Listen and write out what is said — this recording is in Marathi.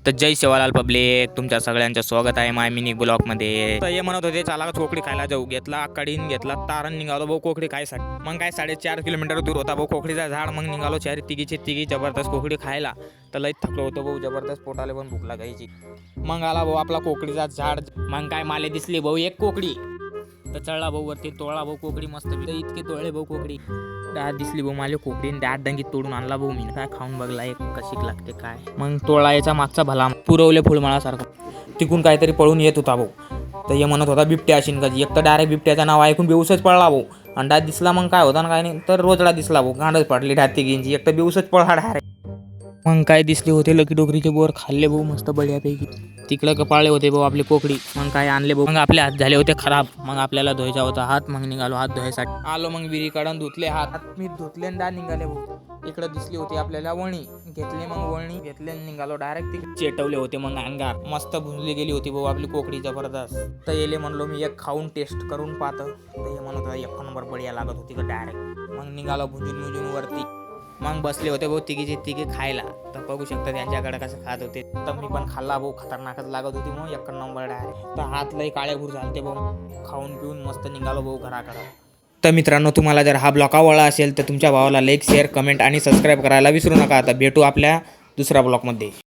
तर जय शिवालाल पब्लिक, तुमच्या सगळ्यांचं स्वागत आहे माय मिनी ब्लॉगमध्ये. तर हे म्हणत होते चला कोकडी खायला जाऊ. घेतला कडीन घेतला तारण निघालो भाऊ कोकडी खायसाठी. मग काय 4.5 किलोमीटर दूर होता भाऊ कोकडीचा झाड. मग निघालो चारी तिघी जबरदस्त कोकडी खायला. तर लई थकलो होतो भाऊ, जबरदस्त पोटाला पण भूक लागायची. मग आला भाऊ आपला कोकडीचा झाड. मग काय माले दिसली भाऊ एक कोकडी. तर चढला भाऊ वरती, तोळा भाऊ कोकडी मस्त इतके तोळले भाऊ कोकडी. डाळ दिसली भाऊ मला कोकडी, डाळ डंगीत तोडून आणला भाऊ मी. काय खाऊन बघला एक कशी लागते काय. मग तोळा याचा मागचा भला पुरवले फुलमाळासारखं. तिकून काहीतरी पळून येत होता भाऊ. तर हे म्हणत होता बिबट्या अशीन कधी. एक तर डायरेक्ट बिबट्याचं नाव ऐकून बेऊसच पळला भाऊ. आणि डाळ दिसला मग काय होता ना काय नाही, तर रोजडा दिसला भाऊ. गांडच पडली डाळ तिघींची. एक तर बेऊसच पळला डायरेक्ट. मग काय दिसले होते लकी डोकरीचे बोर खाल्ले भाऊ मस्त बढियापैकी. तिकडं कपाळले होते भाऊ आपले कोकडी. मग काय आणले भाऊ. मग आपले हात झाले होते खराब. मग आपल्याला धुवायचा होता हात. मग निघालो हात धुवायसाठी. आलो मग विहिरी काढून धुतले हात. मी धुतले आणि डाळ निघाले भाऊ. इकडं दिसली होती आपल्याला वणी. घेतली मग वणी घेतले निघालो डायरेक्ट. तिकडे चेटवले होते मग अंगार. मस्त भुजली गेली होती भाऊ आपली कोकडी जबरदस्त. तर येले म्हणलो मी एक खाऊन टेस्ट करून पाहतो. तर हे म्हणत होता एक नंबर बढिया लागत होती का डायरेक्ट. मग निघालो भुंजून वरती. मग बसले होते भाऊ तिघी खायला. तर बघू शकता त्यांच्याकडे कसं खात होते. तर मी पण खाल्ला भाऊ. खतरनाकच लागत होती मग एक नंबर डायरेक्ट. तर हात लई काळेभूर झालते भाऊ. खाऊन पिऊन मस्त निघालो भाऊ घराकडे. तर मित्रांनो, तुम्हाला जर हा ब्लॉग आवडला असेल तर तुमच्या भावाला लाईक शेअर कमेंट आणि सबस्क्राईब करायला विसरू नका. आता भेटू आपल्या दुसऱ्या ब्लॉगमध्ये.